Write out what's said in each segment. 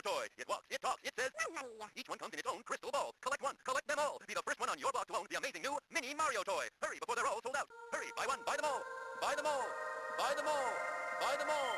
toy. It walks, it talks, it says... Each one comes in its own crystal ball. Collect one, collect them all. Be the first one on your block to own the amazing new Mini Mario toy. Hurry before they're all sold out. Hurry, buy one, buy them all. Buy them all. Buy them all. Buy them all.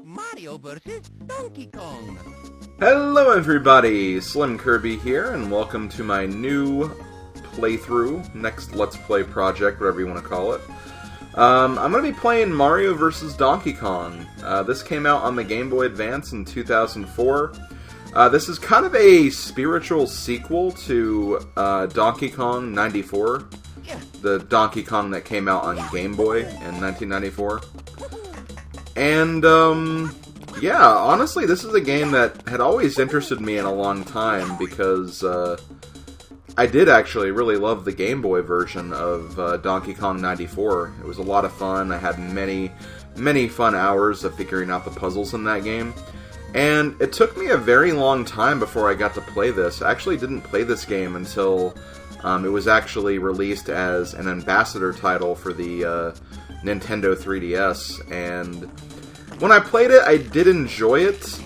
Mario versus Donkey Kong. Hello everybody, SlimKirby here, and welcome to my new playthrough, next Let's Play project, whatever you want to call it. I'm going to be playing Mario vs. Donkey Kong. This came out on the Game Boy Advance in 2004. This is kind of a spiritual sequel to Donkey Kong 94, the Donkey Kong that came out on Game Boy in 1994. And, yeah, honestly, this is a game that had always interested me in a long time, because I did actually really love the Game Boy version of Donkey Kong 94. It was a lot of fun. I had many fun hours of figuring out the puzzles in that game. And it took me a very long time before I got to play this. I actually didn't play this game until it was actually released as an ambassador title for the Nintendo 3DS, and when I played it, I did enjoy it,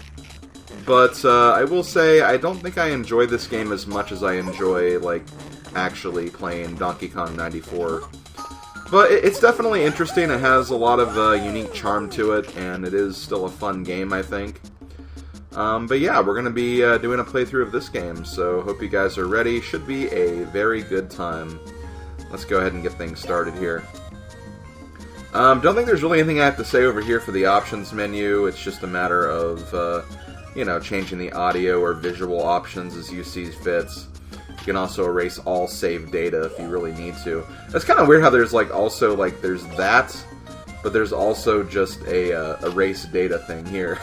but I will say I don't think I enjoy this game as much as I enjoy, like, actually playing Donkey Kong 94. But it's definitely interesting. It has a lot of unique charm to it, and it is still a fun game, I think. But yeah, we're going to be doing a playthrough of this game, so hope you guys are ready. Should be a very good time. Let's go ahead and get things started here. Don't think there's really anything I have to say over here for the options menu. It's just a matter of, you know, changing the audio or visual options as you see fits. You can also erase all saved data if you really need to. It's kind of weird how there's, like, also, like, there's that, but there's also just a erase data thing here.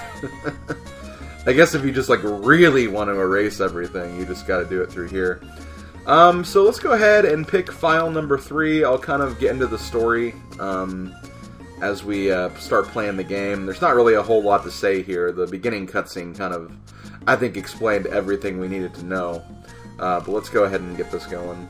I guess if you just, like, really want to erase everything, you just gotta do it through here. So let's go ahead and pick file number 3. I'll kind of get into the story as we start playing the game. There's not really a whole lot to say here. The beginning cutscene kind of, I think, explained everything we needed to know. But let's go ahead and get this going.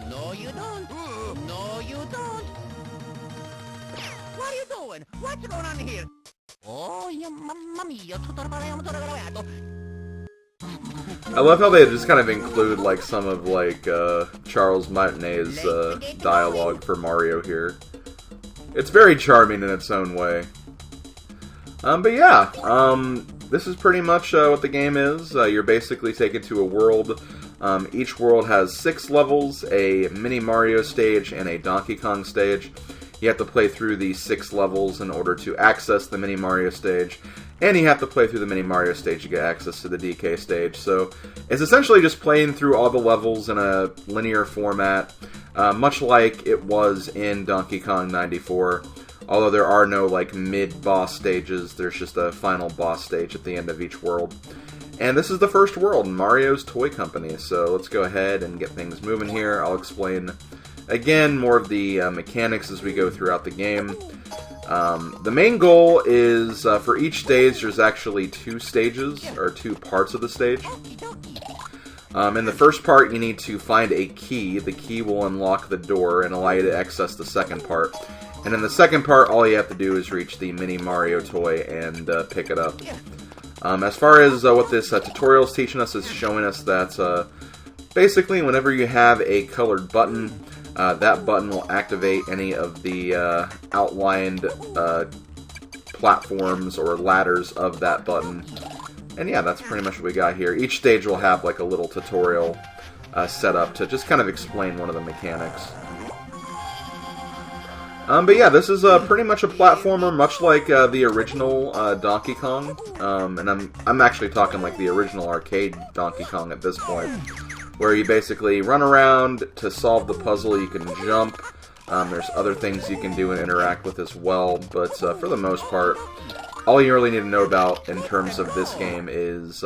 No, you don't. No, you don't. What are you doing? What's going on here? Oh, mamma mia, tutto arrabbiato. I love how they just kind of include, like, some of, like, Charles Martinet's dialogue for Mario here. It's very charming in its own way. But yeah, this is pretty much what the game is. You're basically taken to a world. Each world has 6 levels, a Mini Mario stage, and a Donkey Kong stage. You have to play through these 6 levels in order to access the Mini Mario stage, and you have to play through the Mini Mario stage to get access to the DK stage. So it's essentially just playing through all the levels in a linear format, much like it was in Donkey Kong 94. Although there are no, like, mid-boss stages, there's just a final boss stage at the end of each world. And this is the first world, Mario's Toy Company, so let's go ahead and get things moving here. I'll explain, again, more of the mechanics as we go throughout the game. The main goal is, for each stage, there's actually 2 stages, or 2 parts of the stage. In the first part, you need to find a key. The key will unlock the door and allow you to access the second part. And in the second part, all you have to do is reach the Mini Mario toy and pick it up. As far as what this tutorial is teaching us, is showing us that basically whenever you have a colored button, that button will activate any of the outlined platforms or ladders of that button. And yeah, that's pretty much what we got here. Each stage will have like a little tutorial set up to just kind of explain one of the mechanics. But yeah, this is pretty much a platformer, much like the original Donkey Kong. And I'm actually talking like the original arcade Donkey Kong at this point, where you basically run around to solve the puzzle. You can jump. There's other things you can do and interact with as well, but for the most part, all you really need to know about in terms of this game is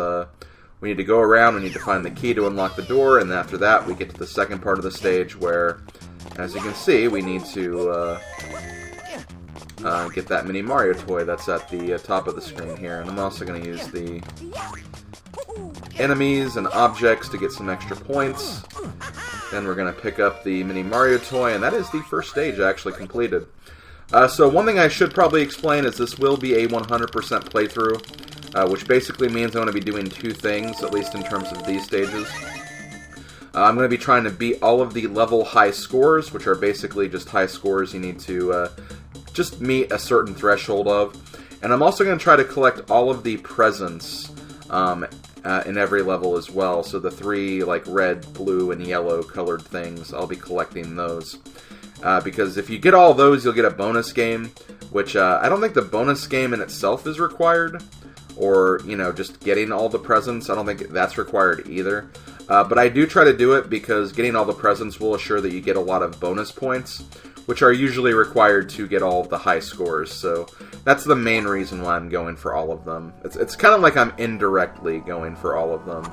we need to go around, we need to find the key to unlock the door, and after that we get to the second part of the stage where, as you can see, we need to get that mini Mario toy that's at the top of the screen here. And I'm also going to use the enemies and objects to get some extra points. Then we're going to pick up the mini Mario toy, and that is the first stage actually completed. So one thing I should probably explain is this will be a 100% playthrough, which basically means I'm going to be doing two things, at least in terms of these stages. I'm going to be trying to beat all of the level high scores, which are basically just high scores you need to just meet a certain threshold of. And I'm also going to try to collect all of the presents in every level as well. So the three like red, blue, and yellow colored things, I'll be collecting those. Because if you get all those, you'll get a bonus game, which I don't think the bonus game in itself is required. Or, you know, just getting all the presents, I don't think that's required either. But I do try to do it because getting all the presents will assure that you get a lot of bonus points, which are usually required to get all of the high scores. So that's the main reason why I'm going for all of them. It's kind of like I'm indirectly going for all of them.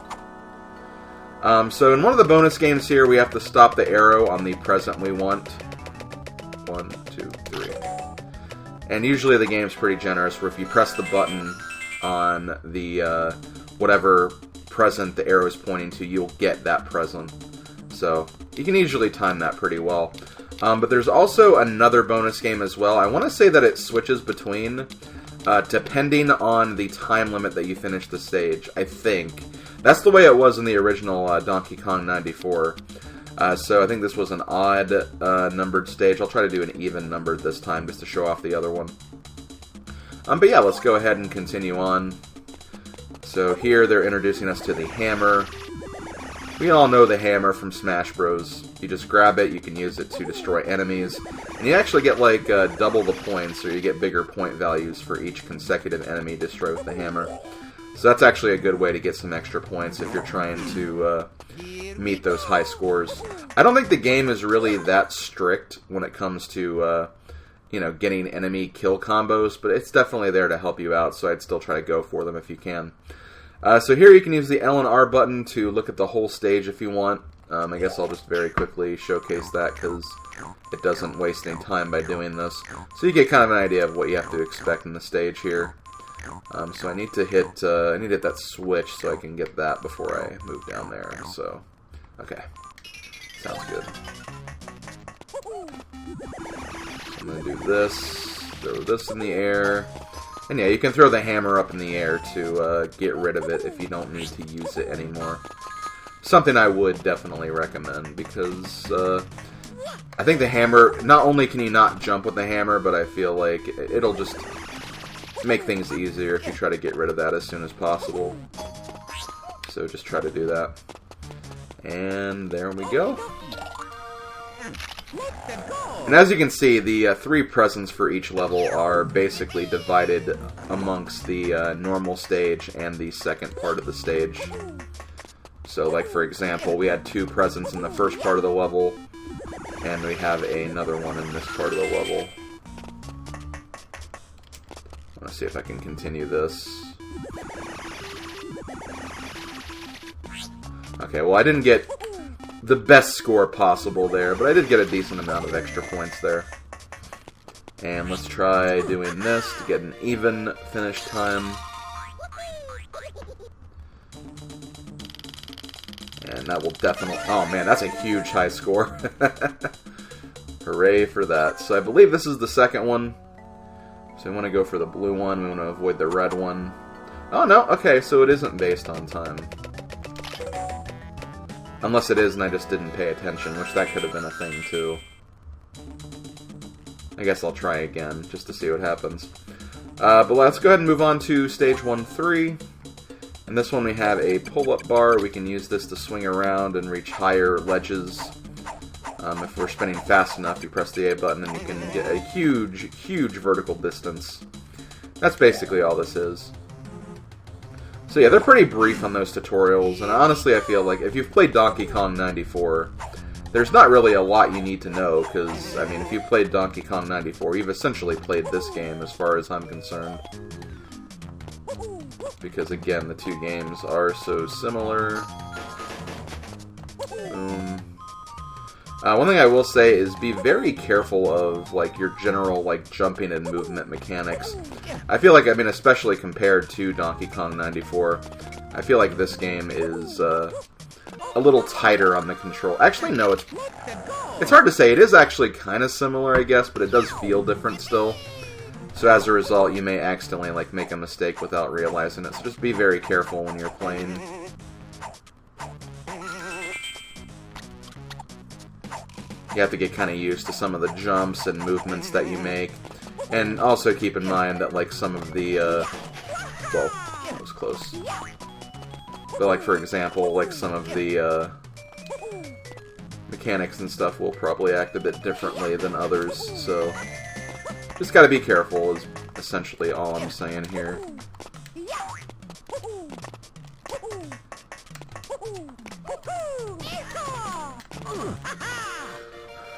So in one of the bonus games here, we have to stop the arrow on the present we want. 1, 2, 3. And usually the game's pretty generous, where if you press the button on the whatever present the arrow is pointing to, you'll get that present. So you can usually time that pretty well. But there's also another bonus game as well. I want to say that it switches between, depending on the time limit that you finish the stage, I think. That's the way it was in the original Donkey Kong 94. So I think this was an odd numbered stage. I'll try to do an even numbered this time just to show off the other one. But yeah, let's go ahead and continue on. So here they're introducing us to the hammer. We all know the hammer from Smash Bros. You just grab it, you can use it to destroy enemies, and you actually get like double the points, or you get bigger point values for each consecutive enemy destroyed with the hammer. So that's actually a good way to get some extra points if you're trying to meet those high scores. I don't think the game is really that strict when it comes to you know, getting enemy kill combos, but it's definitely there to help you out, so I'd still try to go for them if you can. So here you can use the L and R button to look at the whole stage if you want. I guess I'll just very quickly showcase that because it doesn't waste any time by doing this. So you get kind of an idea of what you have to expect in the stage here. So I need to hit that switch so I can get that before I move down there. So, okay, sounds good. I'm gonna do this, throw this in the air. And yeah, you can throw the hammer up in the air to get rid of it if you don't need to use it anymore. Something I would definitely recommend, because I think the hammer, not only can you not jump with the hammer, but I feel like it'll just make things easier if you try to get rid of that as soon as possible. So just try to do that. And there we go. And as you can see, the three presents for each level are basically divided amongst the normal stage and the second part of the stage. So, like, for example, we had 2 presents in the first part of the level, and we have another one in this part of the level. I want to see if I can continue this. Okay, well, I didn't get the best score possible there, but I did get a decent amount of extra points there. And let's try doing this to get an even finish time. And that will definitely... Oh man, that's a huge high score. Hooray for that. So I believe this is the second one. So we want to go for the blue one. We want to avoid the red one. Oh no, okay, so it isn't based on time. Unless it is and I just didn't pay attention, which that could have been a thing too. I guess I'll try again, just to see what happens. But let's go ahead and move on to stage 1-3. In this one we have a pull-up bar. We can use this to swing around and reach higher ledges. If we're spinning fast enough, you press the A button and you can get a huge, huge vertical distance. That's basically all this is. So yeah, they're pretty brief on those tutorials, and honestly I feel like if you've played Donkey Kong 94, there's not really a lot you need to know, because, I mean, if you've played Donkey Kong 94, you've essentially played this game as far as I'm concerned. Because, again, the two games are so similar. Boom. One thing I will say is be very careful of, like, your general, like, jumping and movement mechanics. I feel like, I mean, especially compared to Donkey Kong 94, I feel like this game is, a little tighter on the control. Actually, no, it's hard to say. It is actually kind of similar, I guess, but it does feel different still. So as a result, you may accidentally, like, make a mistake without realizing it. So just be very careful when you're playing. You have to get kind of used to some of the jumps and movements that you make. And also keep in mind that, like, some of the, well, that was close. But, like, for example, like, some of the, mechanics and stuff will probably act a bit differently than others, so just gotta be careful is essentially all I'm saying here.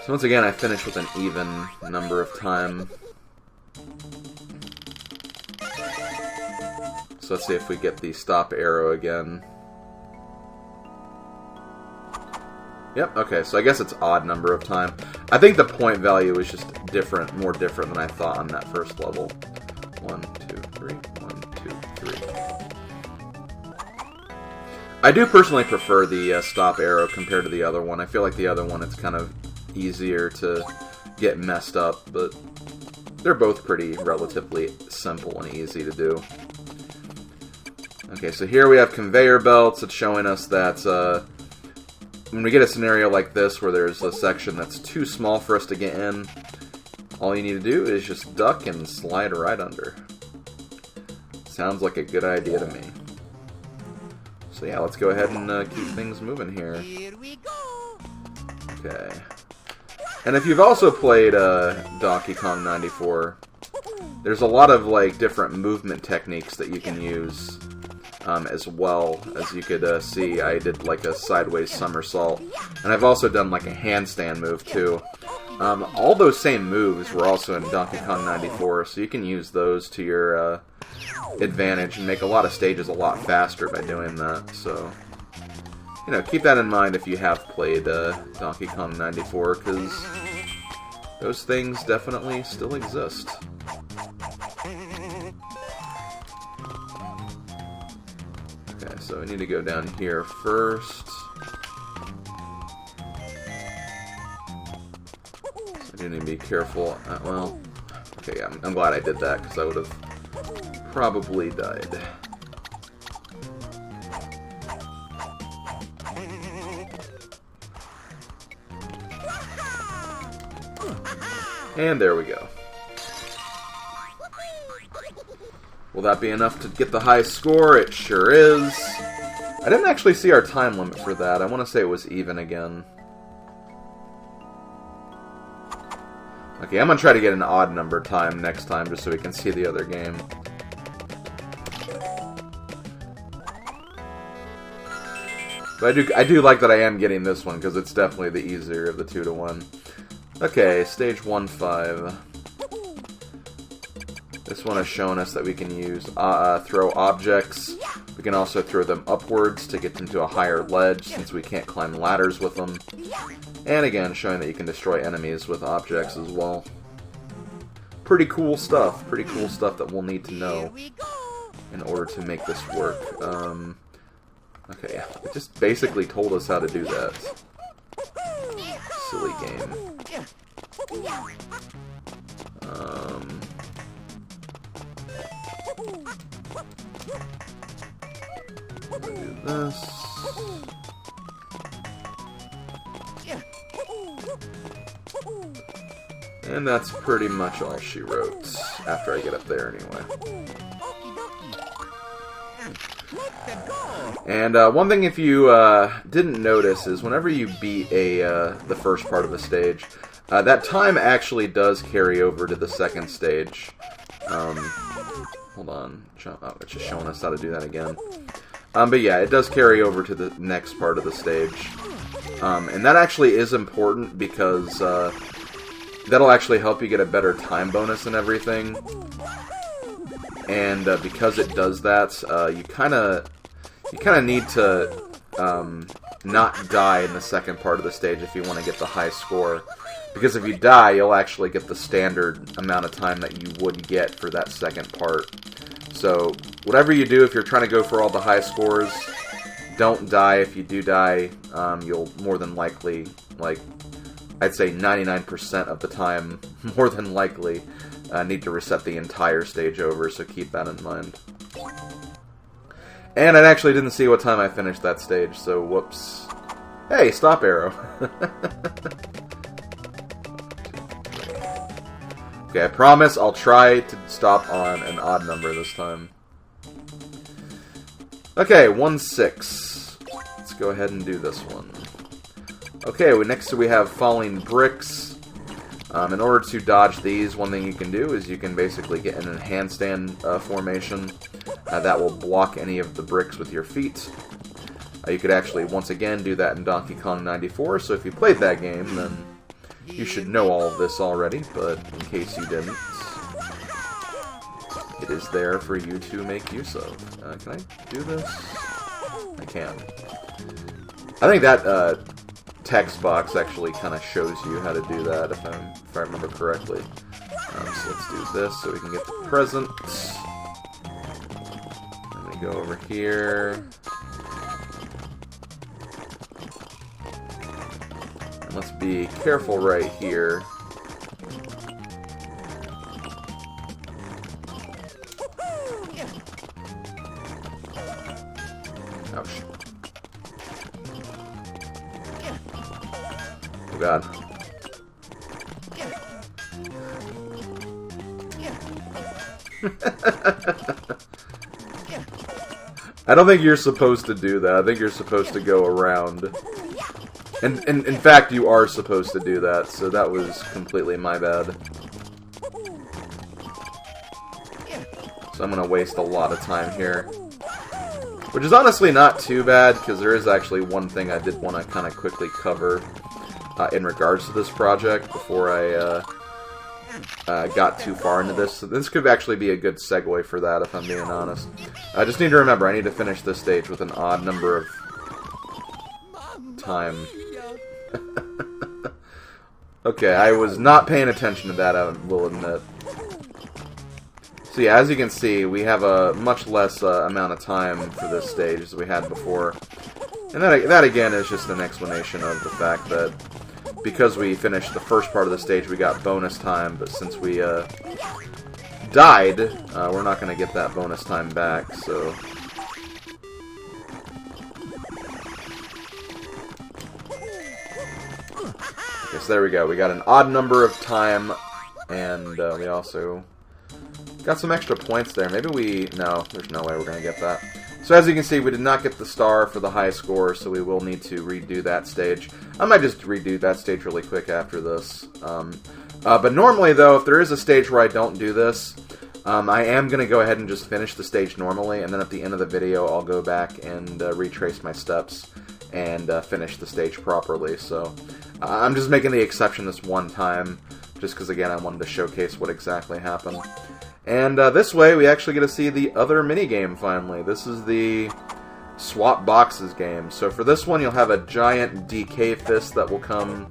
So once again, I finished with an even number of time. So let's see if we get the stop arrow again. Yep, okay, so I guess it's odd number of time. I think the point value is just different, more different than I thought on that first level. 1, 2, 3, 1, 2, 3. I do personally prefer the stop arrow compared to the other one. I feel like the other one, it's kind of easier to get messed up, but they're both pretty relatively simple and easy to do. Okay, so here we have conveyor belts. It's showing us that when we get a scenario like this where there's a section that's too small for us to get in, all you need to do is just duck and slide right under. Sounds like a good idea to me. So yeah, let's go ahead and keep things moving here. Here we go. Okay. And if you've also played Donkey Kong 94, there's a lot of like different movement techniques that you can use as well. As you could see, I did like a sideways somersault, and I've also done like a handstand move too. All those same moves were also in Donkey Kong 94, so you can use those to your advantage and make a lot of stages a lot faster by doing that. So, you know, keep that in mind if you have played Donkey Kong 94, because those things definitely still exist. Okay, so we need to go down here first. I do need to be careful. Well, okay, I'm glad I did that, because I would have probably died. And there we go. Will that be enough to get the high score? It sure is. I didn't actually see our time limit for that. I want to say it was even again. Okay, I'm going to try to get an odd number time next time just so we can see the other game. But I do like that I am getting this one, because it's definitely the easier of the 2 to 1. Okay, stage 1-5. This one has shown us that we can use throw objects. We can also throw them upwards to get them to a higher ledge, since we can't climb ladders with them. And again, showing that you can destroy enemies with objects as well. Pretty cool stuff. Pretty cool stuff that we'll need to know in order to make this work. Okay, it just basically told us how to do that. Silly game. Do this. And that's pretty much all she wrote, after I get up there anyway. And one thing if you didn't notice is whenever you beat the first part of a stage, that time actually does carry over to the second stage. Hold on. Oh, it's just showing us how to do that again. But yeah, it does carry over to the next part of the stage. And that actually is important because that'll actually help you get a better time bonus and everything. And because it does that, you kind of need to not die in the second part of the stage if you want to get the high score. Because if you die, you'll actually get the standard amount of time that you would get for that second part. So, whatever you do, if you're trying to go for all the high scores, don't die. If you do die, you'll more than likely, like, I'd say 99% of the time, more than likely, need to reset the entire stage over, so keep that in mind. And I actually didn't see what time I finished that stage, so whoops. Hey, stop arrow. Okay, I promise I'll try to stop on an odd number this time. Okay, 1-6. Let's go ahead and do this one. Okay, next we have falling bricks. In order to dodge these, one thing you can do is you can basically get in a handstand formation. That will block any of the bricks with your feet. You could actually, once again, do that in Donkey Kong 94, so if you played that game, then you should know all of this already, but in case you didn't, it is there for you to make use of. Can I do this? I can. I think that text box actually kind of shows you how to do that, if I remember correctly. So let's do this so we can get the present. Let me go over here. Let's be careful right here. Ouch. Oh god. I don't think you're supposed to do that. I think you're supposed to go around. And in fact, you are supposed to do that, so that was completely my bad. So I'm going to waste a lot of time here. Which is honestly not too bad, because there is actually one thing I did want to kind of quickly cover in regards to this project before I got too far into this. So this could actually be a good segue for that, if I'm being honest. I just need to remember, I need to finish this stage with an odd number of time. Okay, I was not paying attention to that, I will admit. So yeah, as you can see, we have a much less amount of time for this stage as we had before. And that again is just an explanation of the fact that because we finished the first part of the stage, we got bonus time, but since we died, we're not going to get that bonus time back, so... So there we go. We got an odd number of time, and we also got some extra points there. Maybe we... No, there's no way we're going to get that. So as you can see, we did not get the star for the high score, so we will need to redo that stage. I might just redo that stage really quick after this. But normally, though, if there is a stage where I don't do this, I am going to go ahead and just finish the stage normally, and then at the end of the video, I'll go back and retrace my steps and finish the stage properly. So I'm just making the exception this one time, just because, again, I wanted to showcase what exactly happened. And this way, we actually get to see the other minigame, finally. This is the Swap Boxes game. So for this one, you'll have a giant DK fist that will come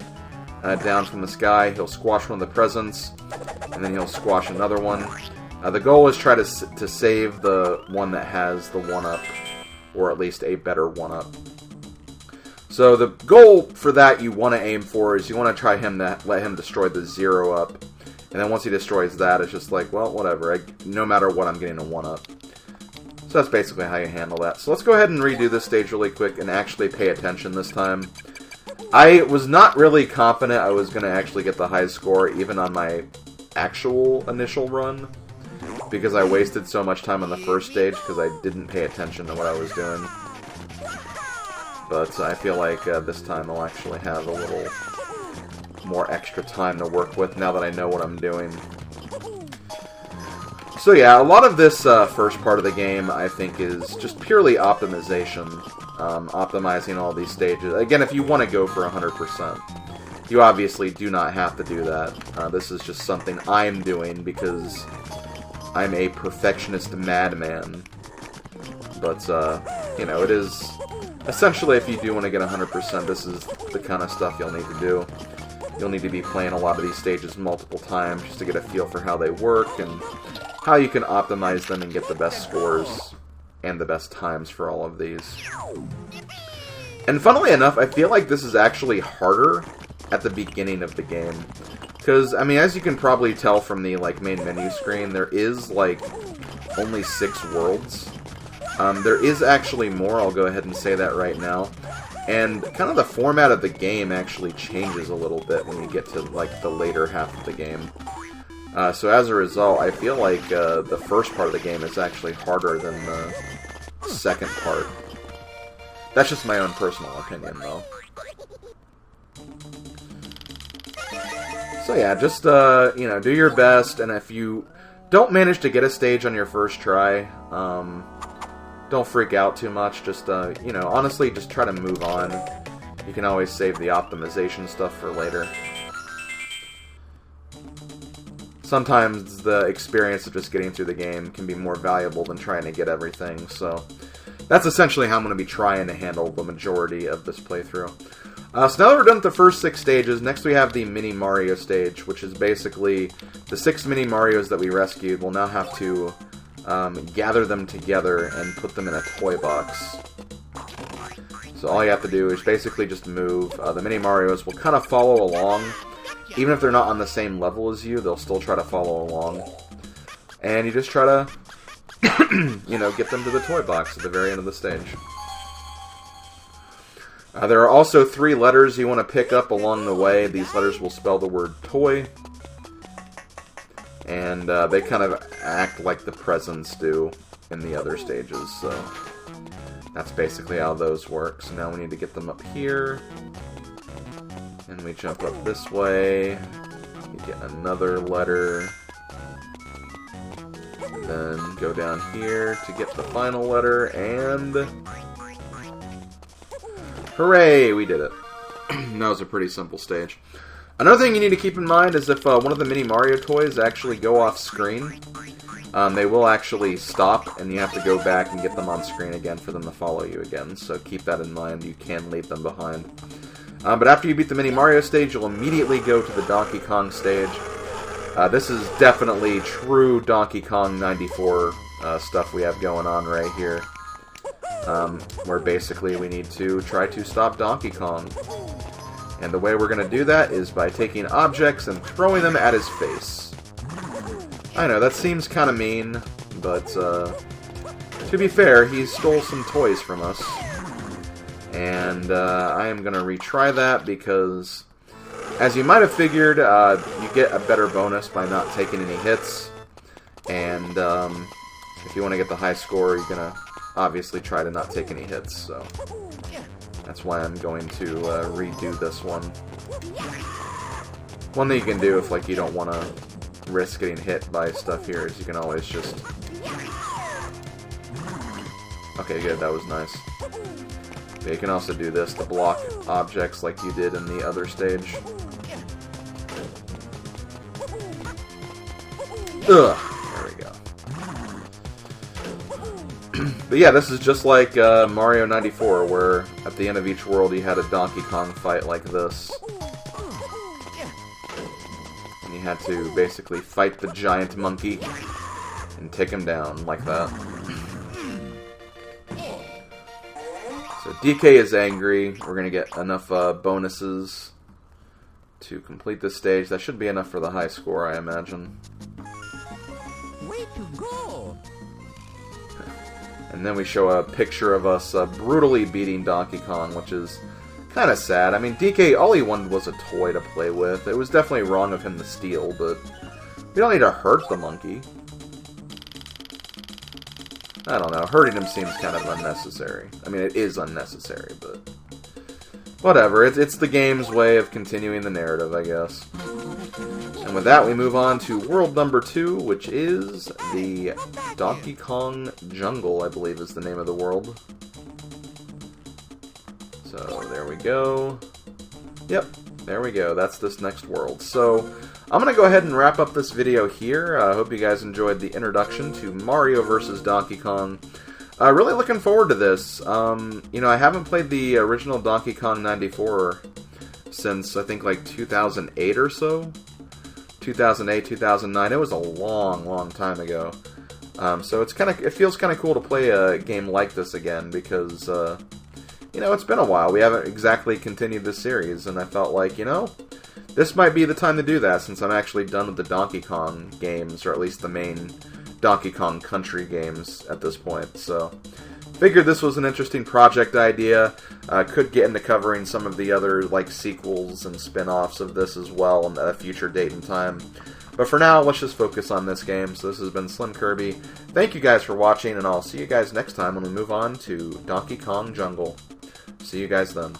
down from the sky. He'll squash one of the presents, and then he'll squash another one. The goal is try to save the one that has the 1-up, or at least a better 1-up. So the goal for that you want to aim for is you want to try let him destroy the 0-up. And then once he destroys that, it's just like, well, whatever. No matter what, I'm getting a 1-up. So that's basically how you handle that. So let's go ahead and redo this stage really quick and actually pay attention this time. I was not really confident I was going to actually get the high score, even on my actual initial run. because I wasted so much time on the first stage because I didn't pay attention to what I was doing. But I feel like this time I'll actually have a little more extra time to work with now that I know what I'm doing. So yeah, a lot of this first part of the game I think is just purely optimization. Optimizing all these stages. Again, if you want to go for 100%, you obviously do not have to do that. This is just something I'm doing because I'm a perfectionist madman. But, you know, it is... Essentially, if you do want to get 100%, this is the kind of stuff you'll need to do. You'll need to be playing a lot of these stages multiple times just to get a feel for how they work and how you can optimize them and get the best scores and the best times for all of these. And funnily enough, I feel like this is actually harder at the beginning of the game. Because, I mean, as you can probably tell from the, like, main menu screen, there is, like, only 6 worlds. There is actually more, I'll go ahead and say that right now. And kind of the format of the game actually changes a little bit when you get to, like, the later half of the game. So as a result, I feel like the first part of the game is actually harder than the second part. That's just my own personal opinion, though. So yeah, just, you know, do your best, and if you don't manage to get a stage on your first try, don't freak out too much. Just, you know, honestly, just try to move on. You can always save the optimization stuff for later. Sometimes the experience of just getting through the game can be more valuable than trying to get everything, so that's essentially how I'm going to be trying to handle the majority of this playthrough. So now that we're done with the first 6 stages, next we have the Mini Mario stage, which is basically the 6 Mini Marios that we rescued. We'll now have to gather them together and put them in a toy box. So all you have to do is basically just move. The Mini Marios will kind of follow along. Even if they're not on the same level as you, they'll still try to follow along. And you just try to, you know, get them to the toy box at the very end of the stage. There are also 3 letters you want to pick up along the way. These letters will spell the word toy. And they kind of act like the presents do in the other stages, so that's basically how those work. So now we need to get them up here. And we jump up this way. We get another letter. Then go down here to get the final letter, and hooray! We did it. That was a pretty simple stage. Another thing you need to keep in mind is if one of the Mini Mario toys actually go off screen, they will actually stop, and you have to go back and get them on screen again for them to follow you again. So keep that in mind. You can leave them behind. But after you beat the Mini Mario stage, you'll immediately go to the Donkey Kong stage. This is definitely true Donkey Kong 94 stuff we have going on right here. Where basically we need to try to stop Donkey Kong. And the way we're going to do that is by taking objects and throwing them at his face. I know, that seems kind of mean, but to be fair, he stole some toys from us. And I am going to retry that because, as you might have figured, you get a better bonus by not taking any hits. And if you want to get the high score, you're going to obviously try to not take any hits. So that's why I'm going to redo this one. One thing you can do if you don't want to risk getting hit by stuff here is you can always just... Okay, good, that was nice. But you can also do this to block objects like you did in the other stage. Ugh! There we go. But yeah, this is just like Mario 94, where at the end of each world you had a Donkey Kong fight like this. And you had to basically fight the giant monkey and take him down like that. So DK is angry. We're going to get enough bonuses to complete this stage. That should be enough for the high score, I imagine. Way to go! And then we show a picture of us brutally beating Donkey Kong, which is kind of sad. I mean, DK, all he wanted was a toy to play with. It was definitely wrong of him to steal, but we don't need to hurt the monkey. I don't know. Hurting him seems kind of unnecessary. I mean, it is unnecessary, but whatever. It's the game's way of continuing the narrative, I guess. And with that, we move on to world number 2, which is the Donkey Kong Jungle, I believe is the name of the world. So, there we go. Yep, there we go. That's this next world. So, I'm going to go ahead and wrap up this video here. I hope you guys enjoyed the introduction to Mario vs. Donkey Kong. Really looking forward to this. You know, I haven't played the original Donkey Kong 94 since, I think, like 2008 or so. 2008, 2009. It was a long, long time ago. So it feels kind of cool to play a game like this again because, you know, it's been a while. We haven't exactly continued this series, and I felt like, you know, this might be the time to do that since I'm actually done with the Donkey Kong games, or at least the main Donkey Kong Country games at this point. So, figured this was an interesting project idea. Could get into covering some of the other like sequels and spin-offs of this as well at a future date and time. But for now, let's just focus on this game. So this has been SlimKirby. Thank you guys for watching, and I'll see you guys next time when we move on to Donkey Kong Jungle. See you guys then.